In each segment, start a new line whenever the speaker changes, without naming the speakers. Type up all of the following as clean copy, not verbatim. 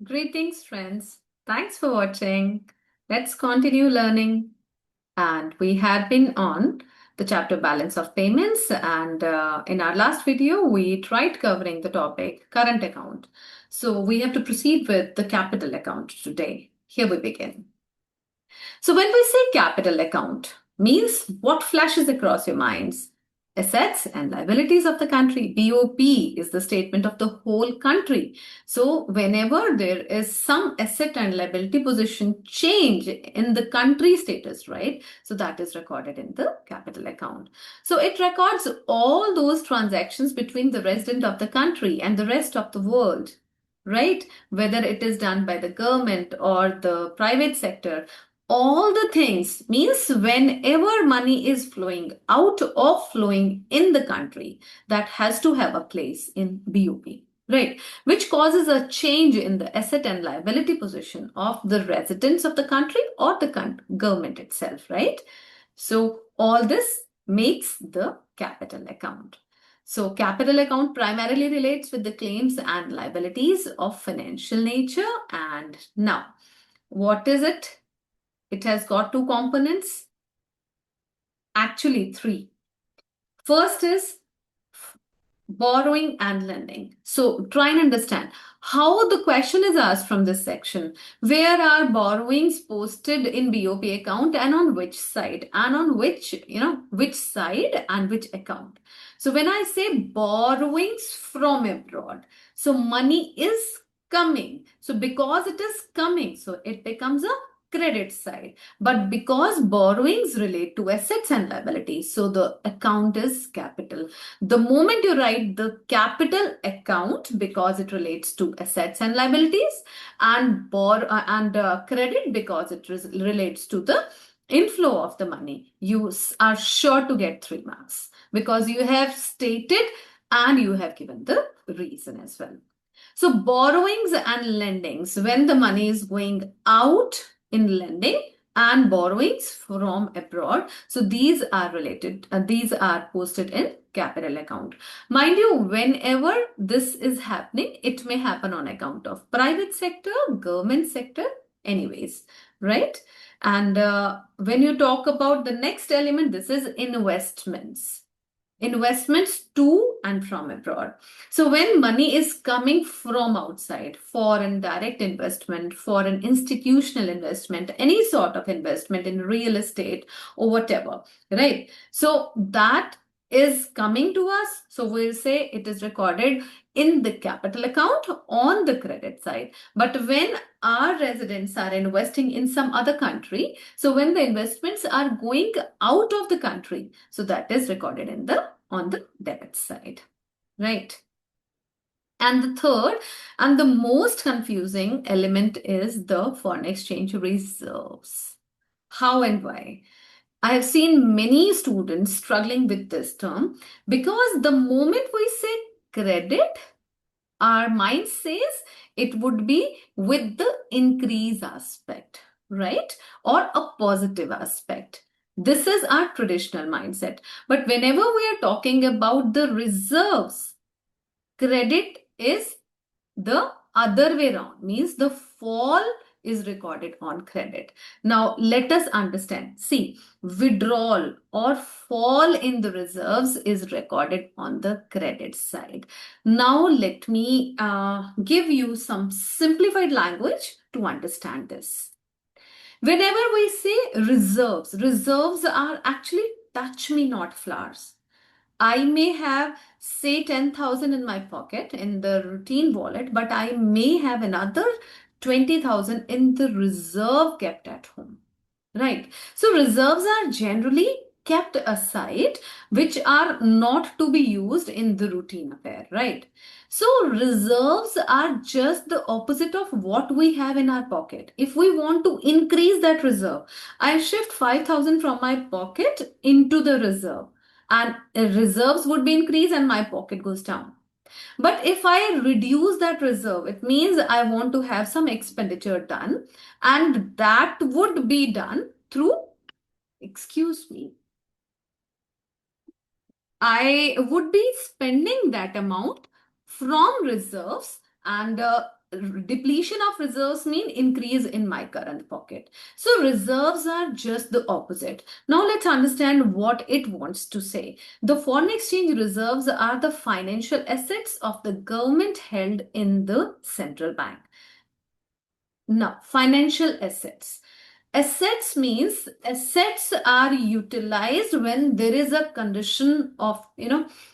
Greetings, friends. Thanks for watching. Let's continue learning. And we had been on the chapter balance of payments. And in our last video, we tried covering the topic current account. So we have to proceed with the capital account today. Here we begin. So when we say capital account, means what flashes across your minds? Assets and liabilities of the country. BOP is the statement of the whole country. So whenever there is some asset and liability position change in the country status, right? So that is recorded in the capital account. So it records all those transactions between the resident of the country and the rest of the world, right? Whether it is done by the government or the private sector, all the things means whenever money is flowing out or flowing in the country, that has to have a place in BOP, right? Which causes a change in the asset and liability position of the residents of the country or the government itself, right? So all this makes the capital account. So capital account primarily relates with the claims and liabilities of financial nature. And now, what is it? It has got two components, actually three. First is borrowing and lending. So try and understand how the question is asked from this section. Where are borrowings posted in BOP account and on which side and on which side and which account. So when I say borrowings from abroad, so money is coming. So because it is coming, so it becomes a credit side. But because borrowings relate to assets and liabilities, so the account is capital. The moment you write the capital account, because it relates to assets and liabilities, and credit because it relates to the inflow of the money, you are sure to get 3 marks because you have stated and you have given the reason as well. So borrowings and lendings, when the money is going out in lending and borrowings from abroad, so these are related, these are posted in capital account. Mind you, whenever this is happening, it may happen on account of private sector, government sector, anyways, right? And when you talk about the next element, this is investments. Investments to and from abroad. So when money is coming from outside, foreign direct investment, foreign institutional investment, any sort of investment in real estate or whatever, right? So that is coming to us. So we'll say it is recorded in the capital account on the credit side. But when our residents are investing in some other country, so when the investments are going out of the country, so that is recorded in the on the debit side, right? And the third and the most confusing element is the foreign exchange reserves. How and why? I have seen many students struggling with this term because the moment we say credit, our mind says it would be with the increase aspect, right? Or a positive aspect. This is our traditional mindset. But whenever we are talking about the reserves, credit is the other way around, means the fall is recorded on credit. Now let us understand. See, withdrawal or fall in the reserves is recorded on the credit side. Now let me give you some simplified language to understand this. Whenever we say reserves, reserves are actually touch me not flowers. I may have, say, 10,000 in my pocket in the routine wallet, but I may have another 20,000 in the reserve kept at home. Right. So reserves are generally kept aside, which are not to be used in the routine affair, right? So reserves are just the opposite of what we have in our pocket. If we want to increase that reserve, I shift 5,000 from my pocket into the reserve, and reserves would be increased and my pocket goes down. But if I reduce that reserve, it means I want to have some expenditure done, and that would be done through, excuse me, I would be spending that amount from reserves, and depletion of reserves mean increase in my current pocket. So reserves are just the opposite. Now let's understand what it wants to say. The foreign exchange reserves are the financial assets of the government held in the central bank. Now, financial assets. Assets means assets are utilized when there is a condition of,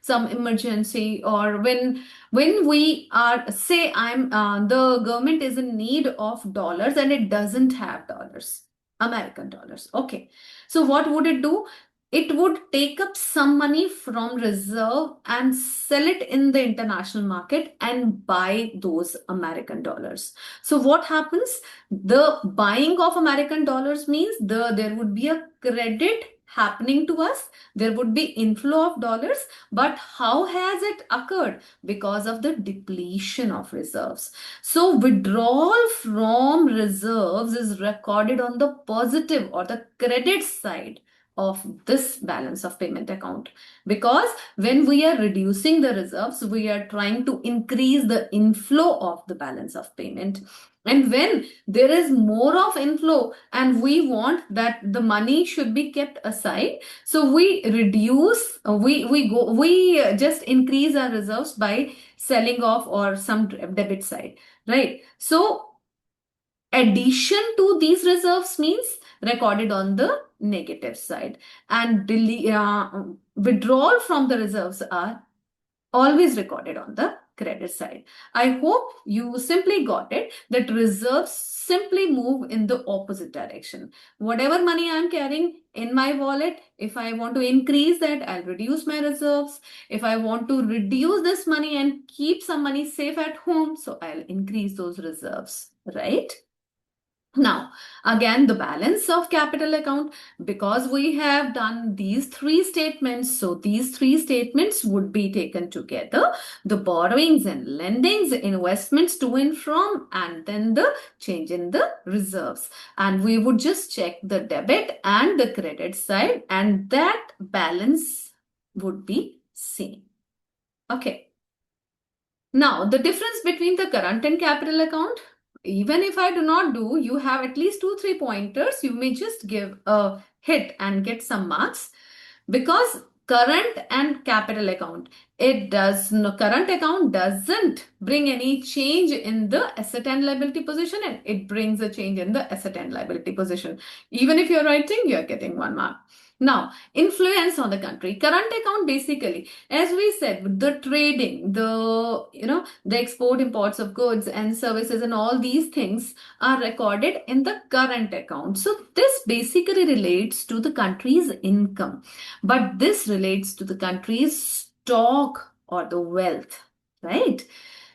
some emergency, or when we are, say, the government is in need of dollars and it doesn't have dollars, American dollars. Okay. So what would it do? It would take up some money from reserve and sell it in the international market and buy those American dollars. So what happens? The buying of American dollars means there would be a credit happening to us. There would be inflow of dollars. But how has it occurred? Because of the depletion of reserves. So withdrawal from reserves is recorded on the positive or the credit side of this balance of payment account, because when we are reducing the reserves, we are trying to increase the inflow of the balance of payment. And when there is more of inflow and we want that the money should be kept aside, so we reduce, we just increase our reserves by selling off or some debit side, right? So addition to these reserves means recorded on the negative side, and withdrawal from the reserves are always recorded on the credit side. I hope you simply got it that reserves simply move in the opposite direction. Whatever money I'm carrying in my wallet, if I want to increase that, I'll reduce my reserves. If I want to reduce this money and keep some money safe at home, so I'll increase those reserves, right? Now, again, the balance of capital account, because we have done these three statements, so these three statements would be taken together: the borrowings and lendings, investments to and from, and then the change in the reserves. And we would just check the debit and the credit side, and that balance would be same. Okay. Now, the difference between the current and capital account, even if I do not do, you have at least 2-3 pointers. You may just give a hit and get some marks, because current and capital account, current account doesn't bring any change in the asset and liability position, and it brings a change in the asset and liability position. Even if you're writing, you're getting 1 mark. Now, influence on the country. Current account, basically, as we said, the trading, the export imports of goods and services and all these things are recorded in the current account. So this basically relates to the country's income, but this relates to the country's stock or the wealth, right?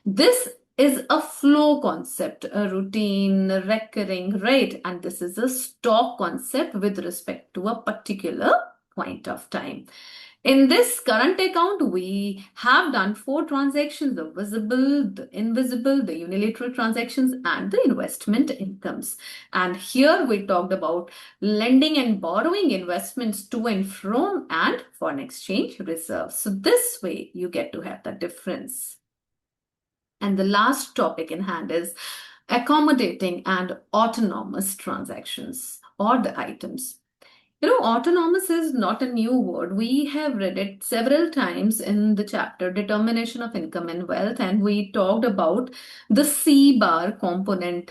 This is a flow concept, a routine, a recurring, right? And this is a stock concept with respect to a particular point of time. In this current account, we have done 4 transactions: the visible, the invisible, the unilateral transactions, and the investment incomes. And here we talked about lending and borrowing, investments to and from, and foreign exchange reserves. So this way you get to have the difference. And the last topic in hand is accommodating and autonomous transactions, or the items. Autonomous is not a new word. We have read it several times in the chapter Determination of Income and Wealth, and we talked about the C bar component.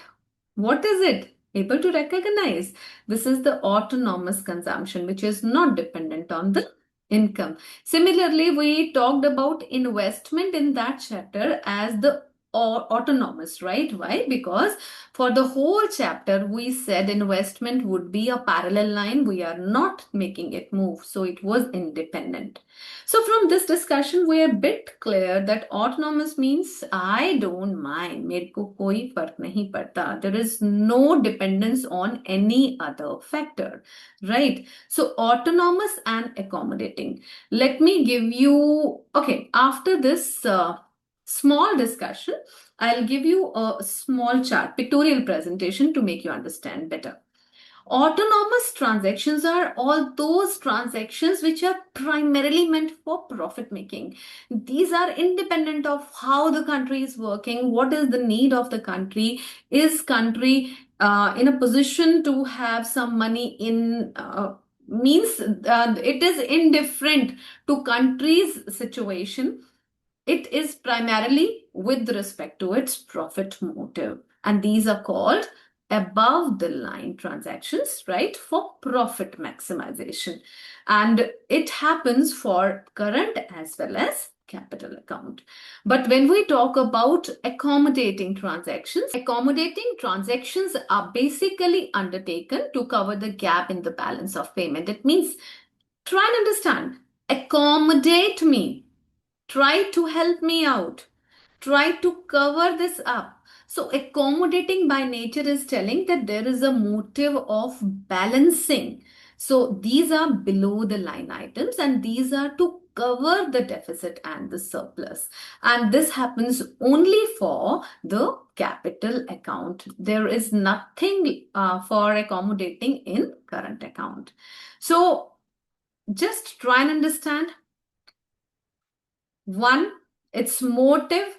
What is it? Able to recognize? This is the autonomous consumption, which is not dependent on the income. Similarly, we talked about investment in that chapter as the autonomous, right? Why? Because for the whole chapter, we said investment would be a parallel line. We are not making it move. So it was independent. So from this discussion, we are a bit clear that autonomous means I don't mind. मेरे को कोई फर्क नहीं पड़ता. There is no dependence on any other factor, right? So autonomous and accommodating. Let me give you, okay, after this small discussion, I'll give you a small chart, pictorial presentation to make you understand better. Autonomous transactions are all those transactions which are primarily meant for profit making. These are independent of how the country is working, what is the need of the country. Is country in a position to have some money in means it is indifferent to country's situation. It is primarily with respect to its profit motive. And these are called above the line transactions, right, for profit maximization. And it happens for current as well as capital account. But when we talk about accommodating transactions are basically undertaken to cover the gap in the balance of payment. It means, try and understand, accommodate me. Try to help me out. Try to cover this up. So, accommodating by nature is telling that there is a motive of balancing. So, these are below the line items and these are to cover the deficit and the surplus. And this happens only for the capital account. There is nothing for accommodating in current account. So, just try and understand. One, its motive,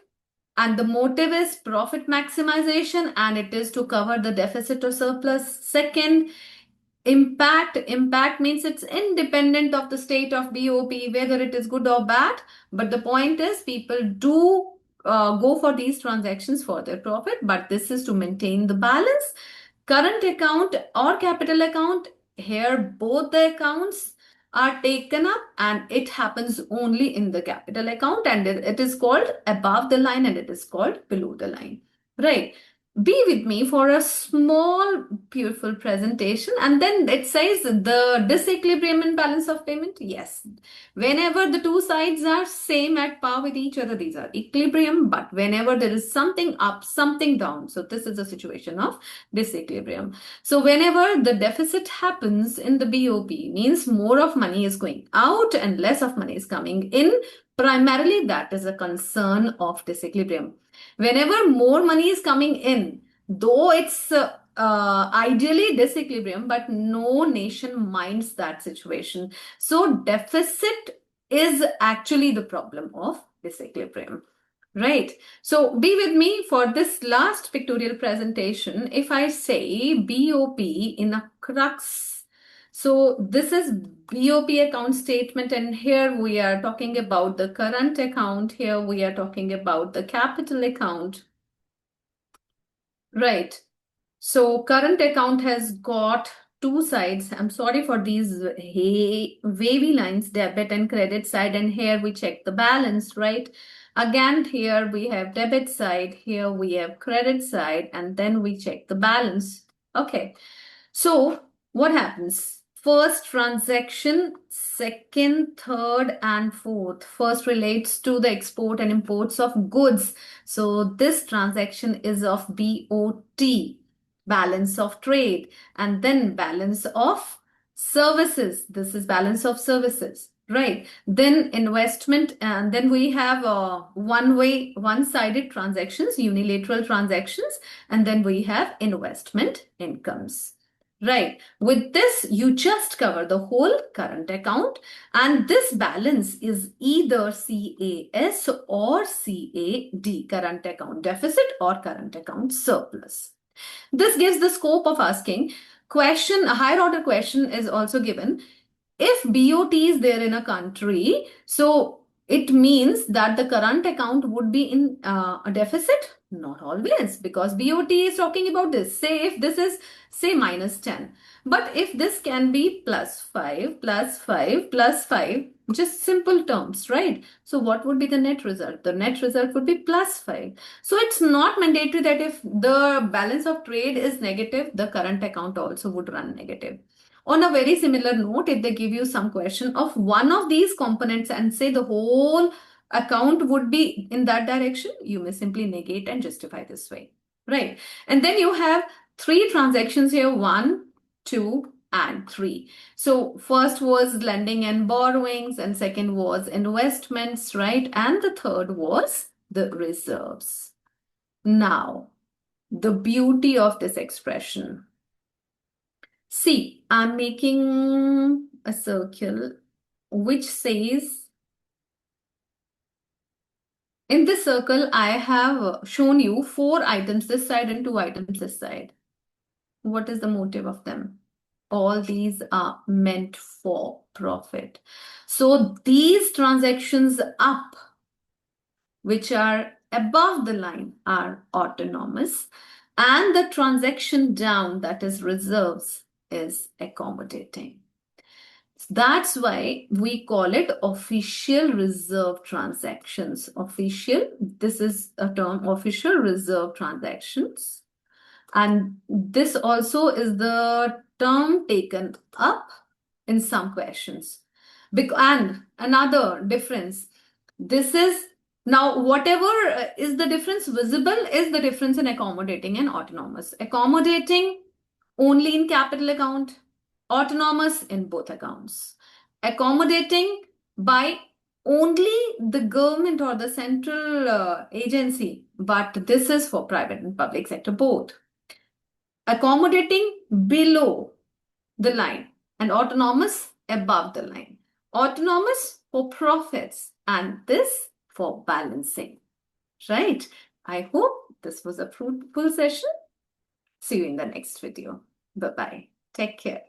and the motive is profit maximization and it is to cover the deficit or surplus. Second, impact means it's independent of the state of BOP, whether it is good or bad. But the point is people do go for these transactions for their profit, but this is to maintain the balance. Current account or capital account, here both the accounts are taken up and it happens only in the capital account and it is called above the line and it is called below the line, right? Be with me for a small beautiful presentation and then it says the disequilibrium in balance of payment. Yes, whenever the two sides are same at par with each other, these are equilibrium, but whenever there is something up, something down, so this is a situation of disequilibrium. So whenever the deficit happens in the BOP, means more of money is going out and less of money is coming in. Primarily, that is a concern of disequilibrium. Whenever more money is coming in, though it's ideally disequilibrium, but no nation minds that situation. So deficit is actually the problem of disequilibrium. Right. So be with me for this last pictorial presentation. If I say BOP in a crux, so this is BOP account statement and here we are talking about the current account. Here we are talking about the capital account. Right. So current account has got two sides. I'm sorry for these wavy lines, debit and credit side. And here we check the balance, right? Again, here we have debit side. Here we have credit side. And then we check the balance. Okay. So what happens? First transaction, second, third, and fourth. First relates to the export and imports of goods. So this transaction is of BOT, balance of trade, and then balance of services. This is balance of services, right? Then investment, and then we have one-sided transactions, unilateral transactions, and then we have investment incomes. Right. With this, you just cover the whole current account and this balance is either CAS or CAD, current account deficit or current account surplus. This gives the scope of asking question, a higher order question is also given. If BOT is there in a country, so it means that the current account would be in a deficit? Not always, because BOT is talking about this. Say if this is, say, -10. But if this can be +5, +5, +5, just simple terms, right? So what would be the net result? The net result would be +5. So it's not mandatory that if the balance of trade is negative, the current account also would run negative. On a very similar note, if they give you some question of one of these components and say the whole account would be in that direction, you may simply negate and justify this way, right? And then you have three transactions here, 1, 2, and 3. So first was lending and borrowings, and second was investments, right? And the third was the reserves. Now, the beauty of this expression. See, I'm making a circle which says, in this circle, I have shown you 4 items this side and 2 items this side. What is the motive of them? All these are meant for profit. So these transactions up, which are above the line, are autonomous, and the transaction down, that is reserves, is accommodating. That's why we call it official reserve transactions. Official, this is a term, official reserve transactions. And this also is the term taken up in some questions. And another difference, this is now whatever is the difference visible is the difference in accommodating and autonomous. Accommodating only in capital account, autonomous in both accounts. Accommodating by only the government or the central agency, but this is for private and public sector both. Accommodating below the line and autonomous above the line. Autonomous for profits and this for balancing. Right? I hope this was a fruitful session. See you in the next video. Bye-bye. Take care.